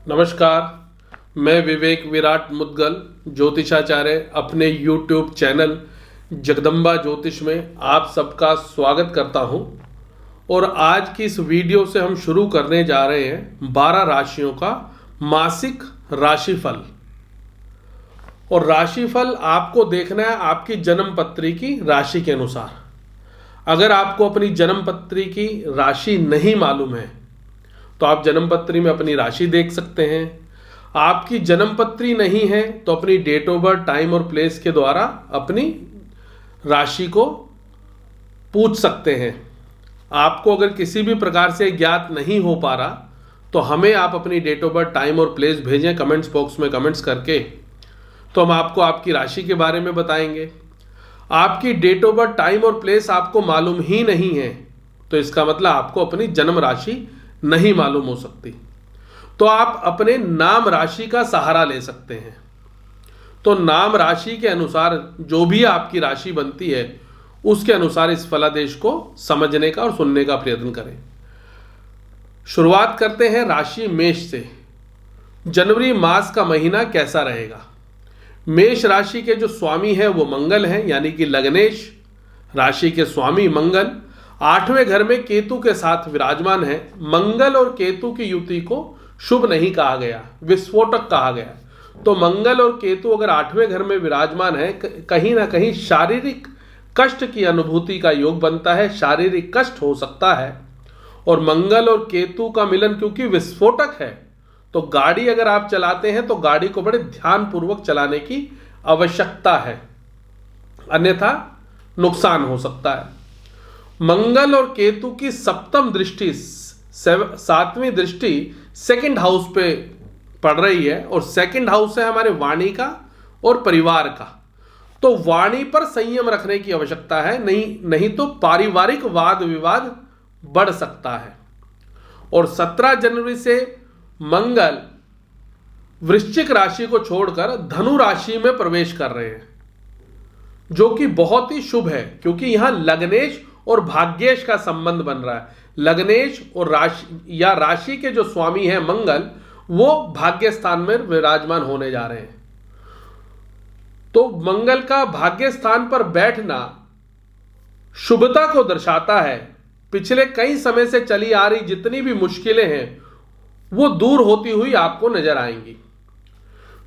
नमस्कार, मैं विवेक विराट मुद्गल ज्योतिषाचार्य अपने YouTube चैनल जगदम्बा ज्योतिष में आप सबका स्वागत करता हूं। और आज की इस वीडियो से हम शुरू करने जा रहे हैं 12 राशियों का मासिक राशिफल। और राशिफल आपको देखना है आपकी जन्म पत्री की राशि के अनुसार। अगर आपको अपनी जन्म पत्री की राशि नहीं मालूम है तो आप जन्म पत्री में अपनी राशि देख सकते हैं। आपकी जन्म पत्री नहीं है तो अपनी डेट ऑफ बर्थ, टाइम और प्लेस के द्वारा अपनी राशि को पूछ सकते हैं। आपको अगर किसी भी प्रकार से ज्ञात नहीं हो पा रहा तो हमें आप अपनी डेट ऑफ बर्थ, टाइम और प्लेस भेजें कमेंट्स बॉक्स में कमेंट्स करके, तो हम आपको आपकी राशि के बारे में बताएंगे। आपकी डेट ऑफ बर्थ, टाइम और प्लेस आपको मालूम ही नहीं है तो इसका मतलब आपको अपनी जन्म राशि नहीं मालूम हो सकती। तो आप अपने नाम राशि का सहारा ले सकते हैं। तो नाम राशि के अनुसार जो भी आपकी राशि बनती है उसके अनुसार इस फलादेश को समझने का और सुनने का प्रयत्न करें। शुरुआत करते हैं राशि मेष से। जनवरी मास का महीना कैसा रहेगा? मेष राशि के जो स्वामी है वो मंगल है, यानी कि लग्नेश राशि के स्वामी मंगल 8वें घर में केतु के साथ विराजमान है। मंगल और केतु की युति को शुभ नहीं कहा गया, विस्फोटक कहा गया। तो मंगल और केतु अगर 8वें घर में विराजमान है, कहीं ना कहीं शारीरिक कष्ट की अनुभूति का योग बनता है, शारीरिक कष्ट हो सकता है। और मंगल और केतु का मिलन क्योंकि विस्फोटक है तो गाड़ी अगर आप चलाते हैं तो गाड़ी को बड़े ध्यानपूर्वक चलाने की आवश्यकता है, अन्यथा नुकसान हो सकता है। मंगल और केतु की सप्तम दृष्टि, 7वीं दृष्टि सेकंड हाउस पे पड़ रही है और सेकंड हाउस है हमारे वाणी का और परिवार का। तो वाणी पर संयम रखने की आवश्यकता है, नहीं तो पारिवारिक वाद विवाद बढ़ सकता है। और 17 जनवरी से मंगल वृश्चिक राशि को छोड़कर धनु राशि में प्रवेश कर रहे हैं, जो कि बहुत ही शुभ है क्योंकि यहां लग्नेश और भाग्येश का संबंध बन रहा है। लग्नेश और राशि के जो स्वामी हैं मंगल, वो भाग्य स्थान में विराजमान होने जा रहे हैं। तो मंगल का भाग्य स्थान पर बैठना शुभता को दर्शाता है। पिछले कई समय से चली आ रही जितनी भी मुश्किलें हैं वो दूर होती हुई आपको नजर आएंगी।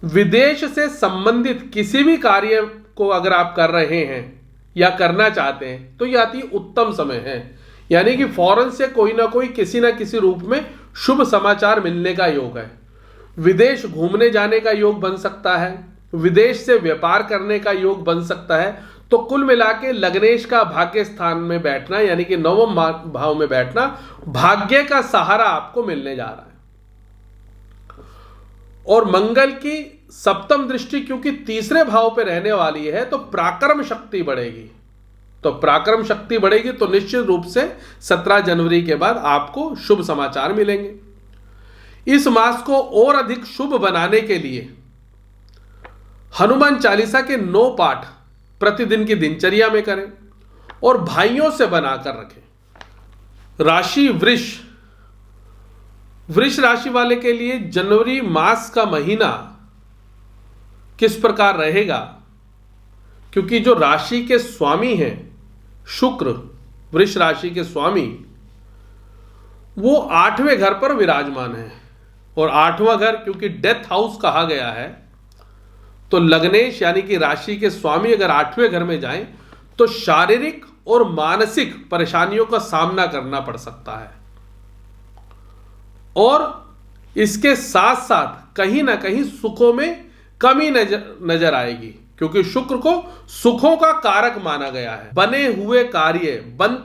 विदेश से संबंधित किसी भी कार्य को अगर आप कर रहे हैं या करना चाहते हैं तो यह अति उत्तम समय है, यानी कि फौरन से कोई ना कोई किसी ना किसी रूप में शुभ समाचार मिलने का योग है। विदेश घूमने जाने का योग बन सकता है, विदेश से व्यापार करने का योग बन सकता है। तो कुल मिला के लग्नेश का भाग्य स्थान में बैठना, यानी कि 9वें भाव में बैठना, भाग्य का सहारा आपको मिलने जा रहा है। और मंगल की सप्तम दृष्टि क्योंकि तीसरे भाव पे रहने वाली है तो पराक्रम शक्ति बढ़ेगी। तो पराक्रम शक्ति बढ़ेगी तो निश्चित रूप से 17 जनवरी के बाद आपको शुभ समाचार मिलेंगे। इस मास को और अधिक शुभ बनाने के लिए हनुमान चालीसा के 9 पाठ प्रतिदिन की दिनचर्या में करें और भाइयों से बनाकर रखें। राशि वृष राशि वाले के लिए जनवरी मास का महीना किस प्रकार रहेगा? क्योंकि जो राशि के स्वामी हैं शुक्र, वृष राशि के स्वामी, वो 8वें घर पर विराजमान है। और 8वां घर क्योंकि डेथ हाउस कहा गया है तो लग्नेश यानी कि राशि के स्वामी अगर 8वें घर में जाएं तो शारीरिक और मानसिक परेशानियों का सामना करना पड़ सकता है। और इसके साथ साथ कहीं ना कहीं सुखों में कमी नजर आएगी क्योंकि शुक्र को सुखों का कारक माना गया है। बनते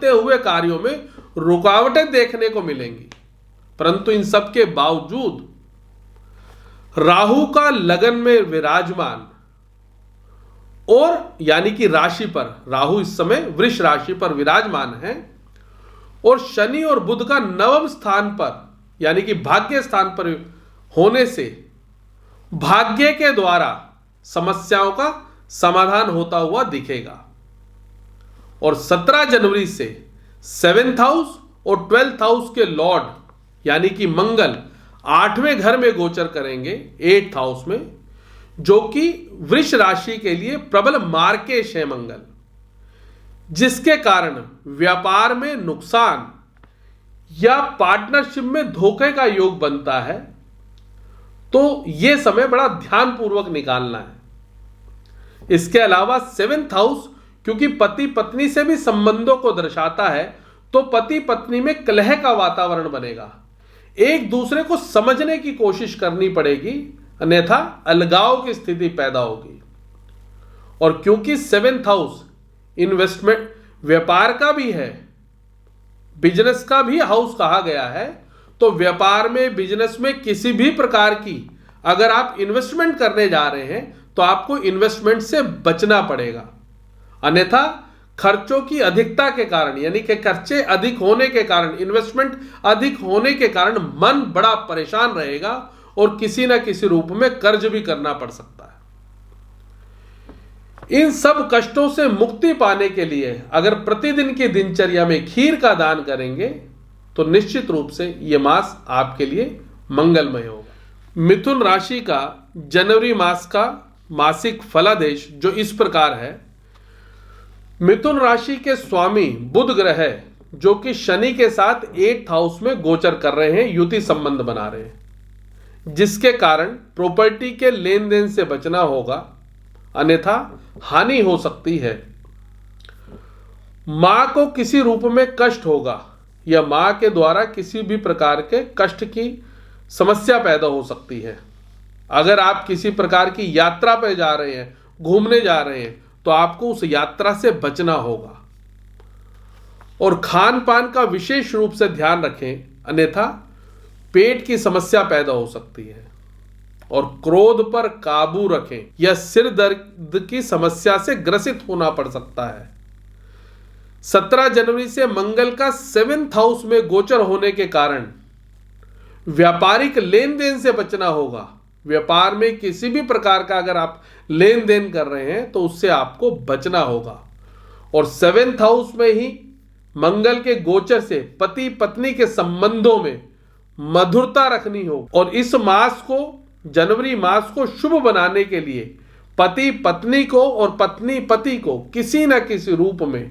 हुए कार्यों में रुकावटें देखने को मिलेंगी, परंतु इन सब के बावजूद राहु का लगन में विराजमान और यानी कि राशि पर, राहु इस समय वृष राशि पर विराजमान है और शनि और बुध का 9वें स्थान पर यानी कि भाग्य स्थान पर होने से भाग्य के द्वारा समस्याओं का समाधान होता हुआ दिखेगा। और 17 जनवरी से 7th हाउस और 12th हाउस के लॉर्ड यानी कि मंगल 8वें घर में गोचर करेंगे, 8th हाउस में, जो कि वृष राशि के लिए प्रबल मार्केश है मंगल, जिसके कारण व्यापार में नुकसान या पार्टनरशिप में धोखे का योग बनता है। तो यह समय बड़ा ध्यानपूर्वक निकालना है। इसके अलावा 7th हाउस क्योंकि पति पत्नी से भी संबंधों को दर्शाता है, तो पति पत्नी में कलह का वातावरण बनेगा, एक दूसरे को समझने की कोशिश करनी पड़ेगी, अन्यथा अलगाव की स्थिति पैदा होगी। और क्योंकि 7th हाउस इन्वेस्टमेंट व्यापार का भी है, बिजनेस का भी हाउस कहा गया है, तो व्यापार में बिजनेस में किसी भी प्रकार की अगर आप इन्वेस्टमेंट करने जा रहे हैं तो आपको इन्वेस्टमेंट से बचना पड़ेगा, अन्यथा खर्चों की अधिकता के कारण, यानी कि खर्चे अधिक होने के कारण, इन्वेस्टमेंट अधिक होने के कारण मन बड़ा परेशान रहेगा और किसी ना किसी रूप में कर्ज भी करना पड़ सकता है। इन सब कष्टों से मुक्ति पाने के लिए अगर प्रतिदिन की दिनचर्या में खीर का दान करेंगे तो निश्चित रूप से यह मास आपके लिए मंगलमय होगा। मिथुन राशि का जनवरी मास का मासिक फलादेश जो इस प्रकार है। मिथुन राशि के स्वामी बुध ग्रह है, जो कि शनि के साथ 8th हाउस में गोचर कर रहे हैं, युति संबंध बना रहे हैं, जिसके कारण प्रॉपर्टी के लेन देन से बचना होगा, अन्यथा हानि हो सकती है। मां को किसी रूप में कष्ट होगा या मां के द्वारा किसी भी प्रकार के कष्ट की समस्या पैदा हो सकती है। अगर आप किसी प्रकार की यात्रा पर जा रहे हैं, घूमने जा रहे हैं, तो आपको उस यात्रा से बचना होगा। और खान पान का विशेष रूप से ध्यान रखें, अन्यथा पेट की समस्या पैदा हो सकती है। और क्रोध पर काबू रखें या सिर दर्द की समस्या से ग्रसित होना पड़ सकता है। 17 जनवरी से मंगल का 7th हाउस में गोचर होने के कारण व्यापारिक लेन देन से बचना होगा। व्यापार में किसी भी प्रकार का अगर आप लेन देन कर रहे हैं तो उससे आपको बचना होगा। और 7th हाउस में ही मंगल के गोचर से पति पत्नी के संबंधों में मधुरता रखनी हो। और इस मास को, जनवरी मास को शुभ बनाने के लिए पति पत्नी को और पत्नी पति को किसी न किसी रूप में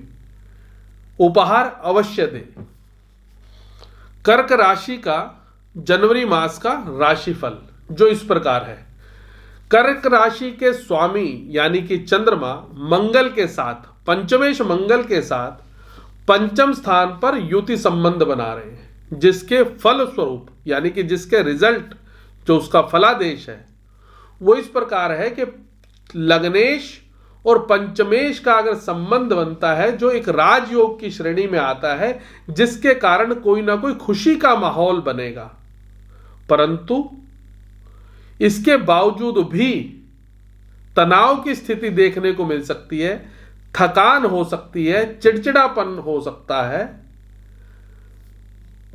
उपहार अवश्य दें। कर्क राशि का जनवरी मास का राशिफल जो इस प्रकार है। कर्क राशि के स्वामी यानी कि चंद्रमा मंगल के साथ, पंचमेश मंगल के साथ पंचम स्थान पर युति संबंध बना रहे हैं, जिसके फल स्वरूप यानी कि जिसके रिजल्ट जो उसका फलादेश है वो इस प्रकार है कि लग्नेश और पंचमेश का अगर संबंध बनता है, जो एक राजयोग की श्रेणी में आता है, जिसके कारण कोई ना कोई खुशी का माहौल बनेगा। परंतु इसके बावजूद भी तनाव की स्थिति देखने को मिल सकती है, थकान हो सकती है, चिड़चिड़ापन हो सकता है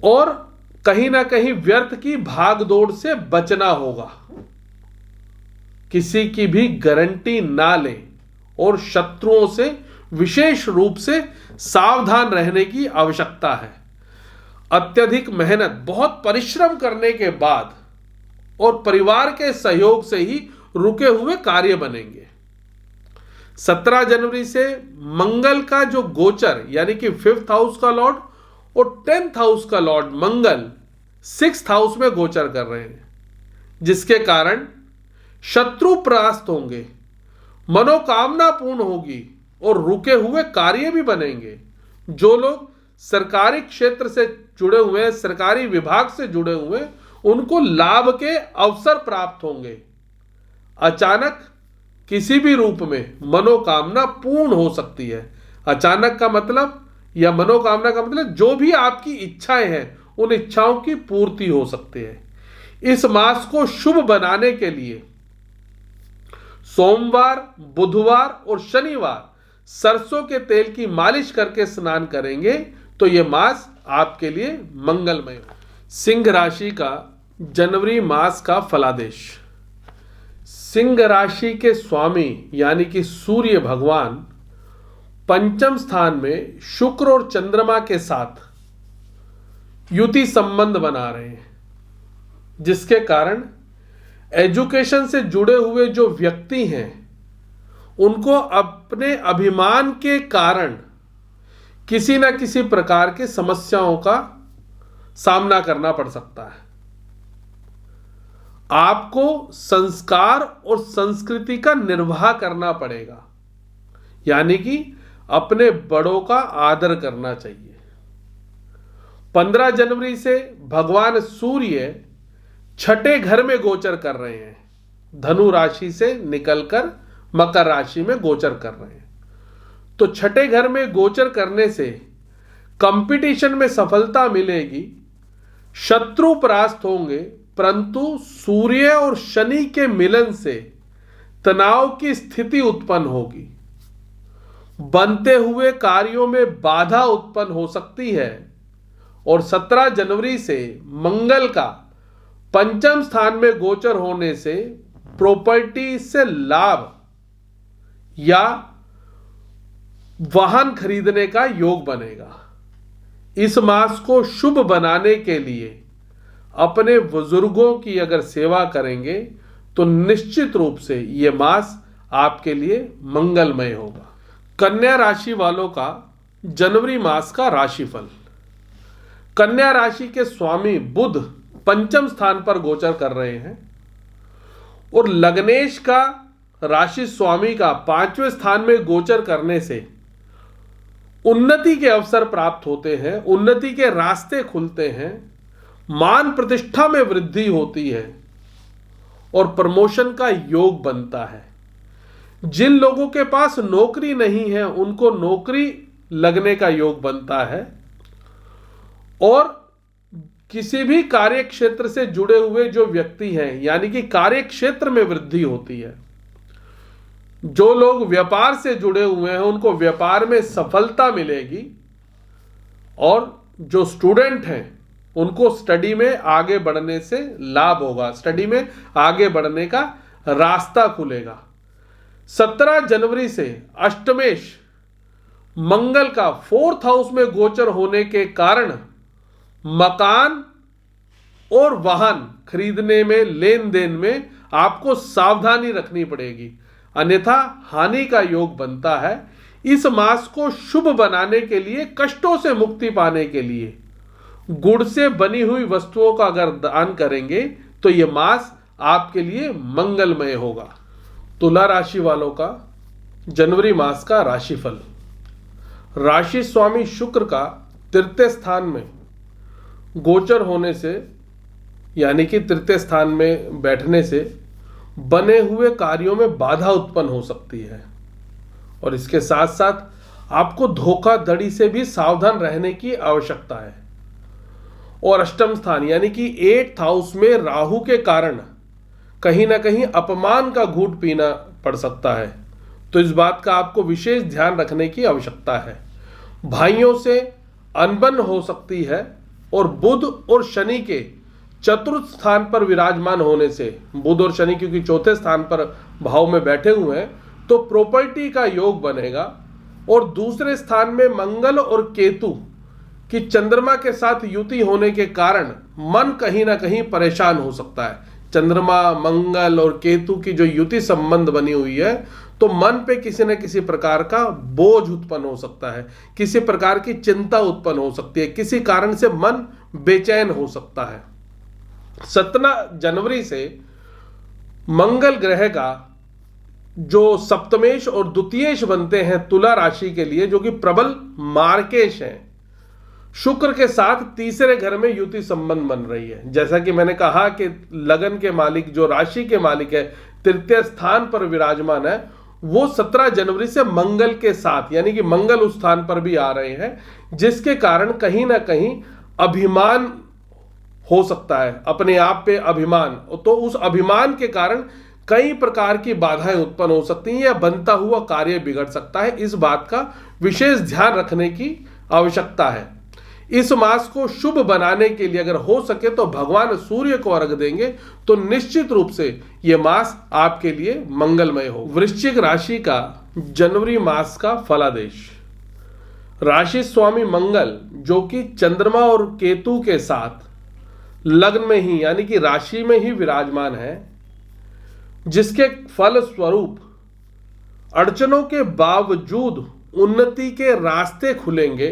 और कहीं ना कहीं व्यर्थ की भागदौड़ से बचना होगा। किसी की भी गारंटी ना लें और शत्रुओं से विशेष रूप से सावधान रहने की आवश्यकता है। अत्यधिक मेहनत, बहुत परिश्रम करने के बाद और परिवार के सहयोग से ही रुके हुए कार्य बनेंगे। 17 जनवरी से मंगल का जो गोचर यानी कि 5th हाउस का लॉर्ड और 10th हाउस का लॉर्ड मंगल 6th हाउस में गोचर कर रहे हैं, जिसके कारण शत्रु परास्त होंगे, मनोकामना पूर्ण होगी और रुके हुए कार्य भी बनेंगे। जो लोग सरकारी क्षेत्र से जुड़े हुए हैं, सरकारी विभाग से जुड़े हुए हैं, उनको लाभ के अवसर प्राप्त होंगे। अचानक किसी भी रूप में मनोकामना पूर्ण हो सकती है। अचानक का मतलब या मनोकामना का मतलब जो भी आपकी इच्छाएं हैं उन इच्छाओं की पूर्ति हो सकती है। इस मास को शुभ बनाने के लिए सोमवार, बुधवार और शनिवार सरसों के तेल की मालिश करके स्नान करेंगे तो यह मास आपके लिए मंगलमय हो। सिंह राशि का जनवरी मास का फलादेश। सिंह राशि के स्वामी यानी कि सूर्य भगवान पंचम स्थान में शुक्र और चंद्रमा के साथ युति संबंध बना रहे हैं, जिसके कारण एजुकेशन से जुड़े हुए जो व्यक्ति हैं उनको अपने अभिमान के कारण किसी न किसी प्रकार की समस्याओं का सामना करना पड़ सकता है। आपको संस्कार और संस्कृति का निर्वाह करना पड़ेगा, यानी कि अपने बड़ों का आदर करना चाहिए। 15 जनवरी से भगवान सूर्य छठे घर में गोचर कर रहे हैं, धनु राशि से निकलकर मकर राशि में गोचर कर रहे हैं। तो छठे घर में गोचर करने से कंपटीशन में सफलता मिलेगी, शत्रु परास्त होंगे, परंतु सूर्य और शनि के मिलन से तनाव की स्थिति उत्पन्न होगी। बनते हुए कार्यों में बाधा उत्पन्न हो सकती है और 17 जनवरी से मंगल का पंचम स्थान में गोचर होने से प्रॉपर्टी से लाभ या वाहन खरीदने का योग बनेगा। इस मास को शुभ बनाने के लिए अपने बुजुर्गों की अगर सेवा करेंगे तो निश्चित रूप से यह मास आपके लिए मंगलमय होगा। कन्या राशि वालों का जनवरी मास का राशिफल। कन्या राशि के स्वामी बुध पंचम स्थान पर गोचर कर रहे हैं और लग्नेश का राशि स्वामी का 5वें स्थान में गोचर करने से उन्नति के अवसर प्राप्त होते हैं, उन्नति के रास्ते खुलते हैं, मान प्रतिष्ठा में वृद्धि होती है और प्रमोशन का योग बनता है। जिन लोगों के पास नौकरी नहीं है उनको नौकरी लगने का योग बनता है और किसी भी कार्य क्षेत्र से जुड़े हुए जो व्यक्ति हैं यानी कि कार्य क्षेत्र में वृद्धि होती है। जो लोग व्यापार से जुड़े हुए हैं उनको व्यापार में सफलता मिलेगी और जो स्टूडेंट हैं उनको स्टडी में आगे बढ़ने से लाभ होगा, स्टडी में आगे बढ़ने का रास्ता खुलेगा। 17 जनवरी से अष्टमेश मंगल का 4th हाउस में गोचर होने के कारण मकान और वाहन खरीदने में, लेन देन में आपको सावधानी रखनी पड़ेगी, अन्यथा हानि का योग बनता है। इस मास को शुभ बनाने के लिए, कष्टों से मुक्ति पाने के लिए गुड़ से बनी हुई वस्तुओं का अगर दान करेंगे तो यह मास आपके लिए मंगलमय होगा। तुला राशि वालों का जनवरी मास का राशिफल। राशि स्वामी शुक्र का 3य स्थान में गोचर होने से यानी कि 3य स्थान में बैठने से बने हुए कार्यों में बाधा उत्पन्न हो सकती है और इसके साथ साथ आपको धोखाधड़ी से भी सावधान रहने की आवश्यकता है। और अष्टम स्थान यानी कि 8th हाउस में राहु के कारण कहीं ना कहीं अपमान का घूंट पीना पड़ सकता है, तो इस बात का आपको विशेष ध्यान रखने की आवश्यकता है। भाइयों से अनबन हो सकती है और बुध और शनि के 4th स्थान पर विराजमान होने से, बुध और शनि क्योंकि 4थे स्थान पर भाव में बैठे हुए हैं, तो प्रॉपर्टी का योग बनेगा। और दूसरे स्थान में मंगल और केतु कि चंद्रमा के साथ युति होने के कारण मन कहीं ना कहीं परेशान हो सकता है। चंद्रमा, मंगल और केतु की जो युति संबंध बनी हुई है तो मन पे किसी न किसी प्रकार का बोझ उत्पन्न हो सकता है, किसी प्रकार की चिंता उत्पन्न हो सकती है, किसी कारण से मन बेचैन हो सकता है। 17 जनवरी से मंगल ग्रह का जो सप्तमेश और द्वितीयेश बनते हैं तुला राशि के लिए, जो कि प्रबल मार्केश हैं, शुक्र के साथ 3रे घर में युति संबंध बन रही है। जैसा कि मैंने कहा कि लगन के मालिक, जो राशि के मालिक है, 3य स्थान पर विराजमान है, वो 17 जनवरी से मंगल के साथ यानी कि मंगल उस स्थान पर भी आ रहे हैं, जिसके कारण कहीं ना कहीं अभिमान हो सकता है, अपने आप पे अभिमान। तो उस अभिमान के कारण कई प्रकार की बाधाएं उत्पन्न हो सकती हैं या बनता हुआ कार्य बिगड़ सकता है। इस बात का विशेष ध्यान रखने की आवश्यकता है। इस मास को शुभ बनाने के लिए अगर हो सके तो भगवान सूर्य को अर्घ देंगे तो निश्चित रूप से यह मास आपके लिए मंगलमय हो। वृश्चिक राशि का जनवरी मास का फलादेश। राशि स्वामी मंगल जो कि चंद्रमा और केतु के साथ लग्न में ही यानी कि राशि में ही विराजमान है, जिसके फल स्वरूप अड़चनों के बावजूद उन्नति के रास्ते खुलेंगे,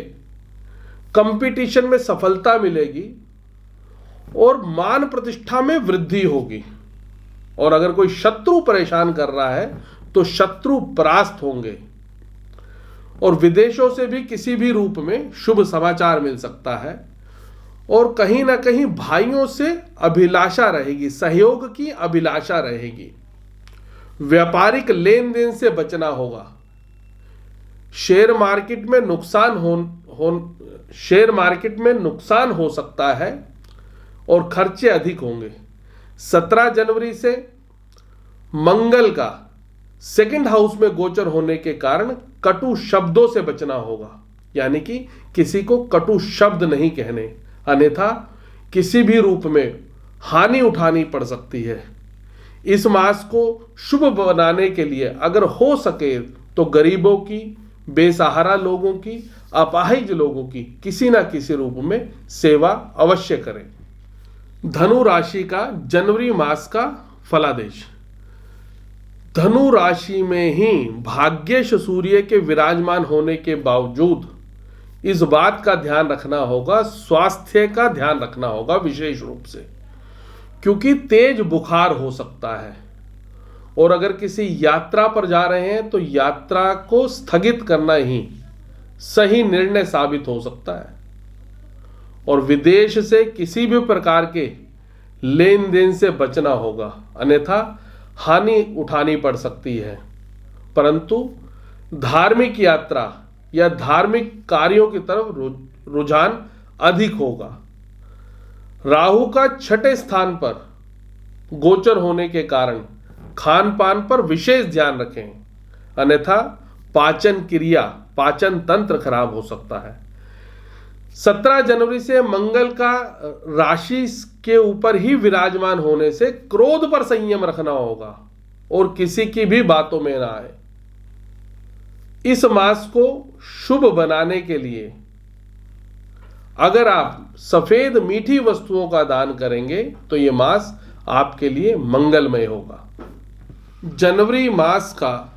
कंपटीशन में सफलता मिलेगी और मान प्रतिष्ठा में वृद्धि होगी। और अगर कोई शत्रु परेशान कर रहा है तो शत्रु परास्त होंगे। और विदेशों से भी किसी भी रूप में शुभ समाचार मिल सकता है। और कहीं ना कहीं भाइयों से अभिलाषा रहेगी, सहयोग की अभिलाषा रहेगी। व्यापारिक लेन देन से बचना होगा। शेयर मार्केट में नुकसान हो सकता है और खर्चे अधिक होंगे। 17 जनवरी से मंगल का सेकंड हाउस में गोचर होने के कारण कटु शब्दों से बचना होगा, यानी कि किसी को कटु शब्द नहीं कहने, अन्यथा किसी भी रूप में हानि उठानी पड़ सकती है। इस मास को शुभ बनाने के लिए अगर हो सके तो गरीबों की, बेसहारा लोगों की, अपाहिज लोगों की किसी ना किसी रूप में सेवा अवश्य करें। धनु राशि का जनवरी मास का फलादेश। धनु राशि में ही भाग्येश सूर्य के विराजमान होने के बावजूद इस बात का ध्यान रखना होगा, स्वास्थ्य का ध्यान रखना होगा विशेष रूप से, क्योंकि तेज बुखार हो सकता है। और अगर किसी यात्रा पर जा रहे हैं तो यात्रा को स्थगित करना ही सही निर्णय साबित हो सकता है। और विदेश से किसी भी प्रकार के लेन देन से बचना होगा, अन्यथा हानि उठानी पड़ सकती है। परंतु धार्मिक यात्रा या धार्मिक कार्यों की तरफ रुझान अधिक होगा। राहु का 6ठे स्थान पर गोचर होने के कारण खान पान पर विशेष ध्यान रखें, अन्यथा पाचन क्रिया, पाचन तंत्र खराब हो सकता है। 17 जनवरी से मंगल का राशि के ऊपर ही विराजमान होने से क्रोध पर संयम रखना होगा और किसी की भी बातों में ना आए। इस मास को शुभ बनाने के लिए अगर आप सफेद मीठी वस्तुओं का दान करेंगे तो यह मास आपके लिए मंगलमय होगा। जनवरी मास का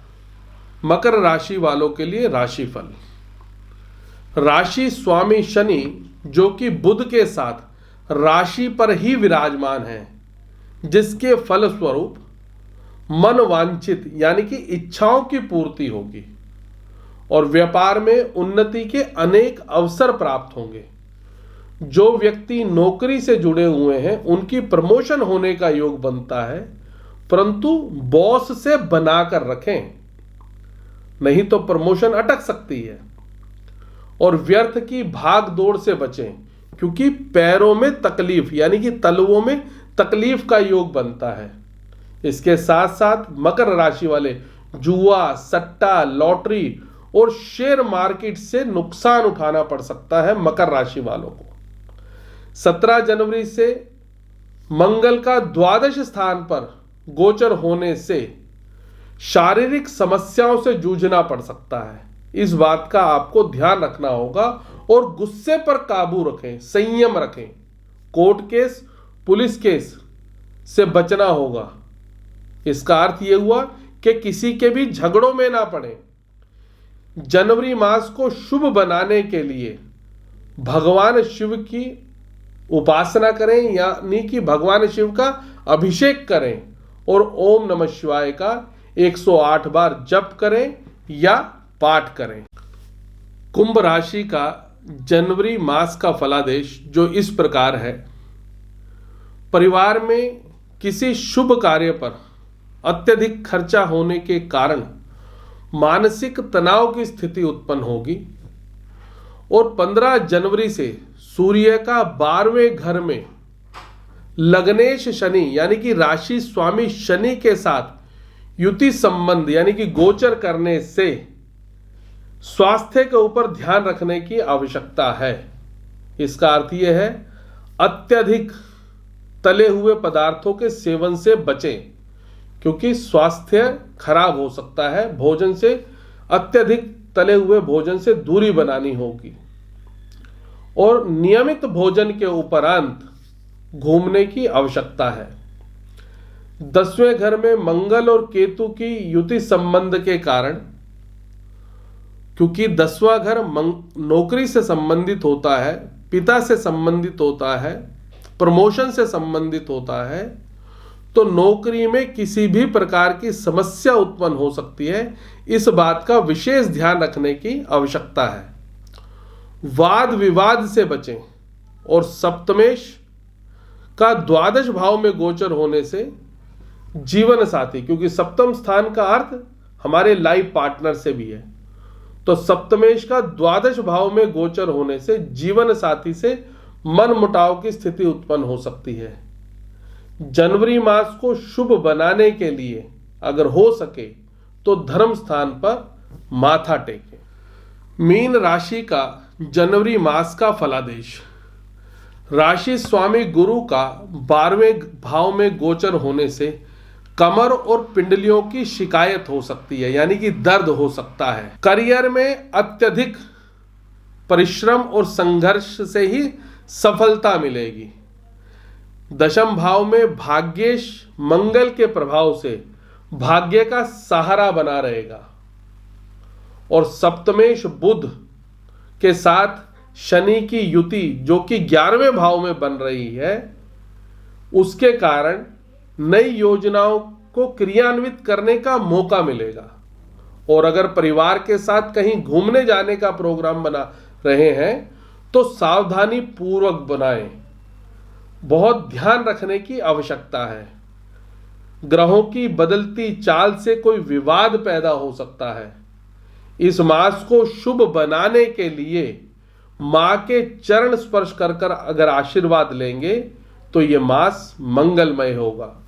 मकर राशि वालों के लिए राशिफल। राशि स्वामी शनि जो कि बुध के साथ राशि पर ही विराजमान है, जिसके फल स्वरूप मन वांछित यानी कि इच्छाओं की पूर्ति होगी और व्यापार में उन्नति के अनेक अवसर प्राप्त होंगे। जो व्यक्ति नौकरी से जुड़े हुए हैं उनकी प्रमोशन होने का योग बनता है, परंतु बॉस से बनाकर रखें, नहीं तो प्रमोशन अटक सकती है। और व्यर्थ की भाग दौड़ से बचें, क्योंकि पैरों में तकलीफ यानी कि तलवों में तकलीफ का योग बनता है। इसके साथ साथ मकर राशि वाले जुआ, सट्टा, लॉटरी और शेयर मार्केट से नुकसान उठाना पड़ सकता है मकर राशि वालों को। 17 जनवरी से मंगल का द्वादश स्थान पर गोचर होने से शारीरिक समस्याओं से जूझना पड़ सकता है। इस बात का आपको ध्यान रखना होगा और गुस्से पर काबू रखें, संयम रखें। कोर्ट केस, पुलिस केस से बचना होगा। इसका अर्थ यह हुआ कि किसी के भी झगड़ों में ना पड़े। जनवरी मास को शुभ बनाने के लिए भगवान शिव की उपासना करें, यानी कि भगवान शिव का अभिषेक करें और ओम नमः शिवाय का 108 बार जप करें या पाठ करें। कुंभ राशि का जनवरी मास का फलादेश जो इस प्रकार है। परिवार में किसी शुभ कार्य पर अत्यधिक खर्चा होने के कारण मानसिक तनाव की स्थिति उत्पन्न होगी और 15 जनवरी से सूर्य का 12वें घर में लग्नेश शनि यानी कि राशि स्वामी शनि के साथ युति संबंध यानी कि गोचर करने से स्वास्थ्य के ऊपर ध्यान रखने की आवश्यकता है। इसका अर्थ यह है अत्यधिक तले हुए पदार्थों के सेवन से बचें, क्योंकि स्वास्थ्य खराब हो सकता है। भोजन से, अत्यधिक तले हुए भोजन से दूरी बनानी होगी और नियमित भोजन के उपरांत घूमने की आवश्यकता है। 10वें घर में मंगल और केतु की युति संबंध के कारण, क्योंकि 10वां घर नौकरी से संबंधित होता है, पिता से संबंधित होता है, प्रमोशन से संबंधित होता है, तो नौकरी में किसी भी प्रकार की समस्या उत्पन्न हो सकती है। इस बात का विशेष ध्यान रखने की आवश्यकता है। वाद विवाद से बचें। और सप्तमेश का द्वादश भाव में गोचर होने से जीवन साथी, क्योंकि सप्तम स्थान का अर्थ हमारे लाइफ पार्टनर से भी है, तो सप्तमेश का द्वादश भाव में गोचर होने से जीवन साथी से मन मुटाव की स्थिति उत्पन्न हो सकती है। जनवरी मास को शुभ बनाने के लिए अगर हो सके तो धर्म स्थान पर माथा टेकें। मीन राशि का जनवरी मास का फलादेश। राशि स्वामी गुरु का 12वें भाव में गोचर होने से कमर और पिंडलियों की शिकायत हो सकती है, यानी कि दर्द हो सकता है। करियर में अत्यधिक परिश्रम और संघर्ष से ही सफलता मिलेगी। दशम भाव में भाग्येश मंगल के प्रभाव से भाग्य का सहारा बना रहेगा। और सप्तमेश बुध के साथ शनि की युति जो कि 11वें भाव में बन रही है, उसके कारण नई योजनाओं को क्रियान्वित करने का मौका मिलेगा। और अगर परिवार के साथ कहीं घूमने जाने का प्रोग्राम बना रहे हैं तो सावधानी पूर्वक बनाएं। बहुत ध्यान रखने की आवश्यकता है। ग्रहों की बदलती चाल से कोई विवाद पैदा हो सकता है। इस मास को शुभ बनाने के लिए मां के चरण स्पर्श कर अगर आशीर्वाद लेंगे तो यह मास मंगलमय होगा।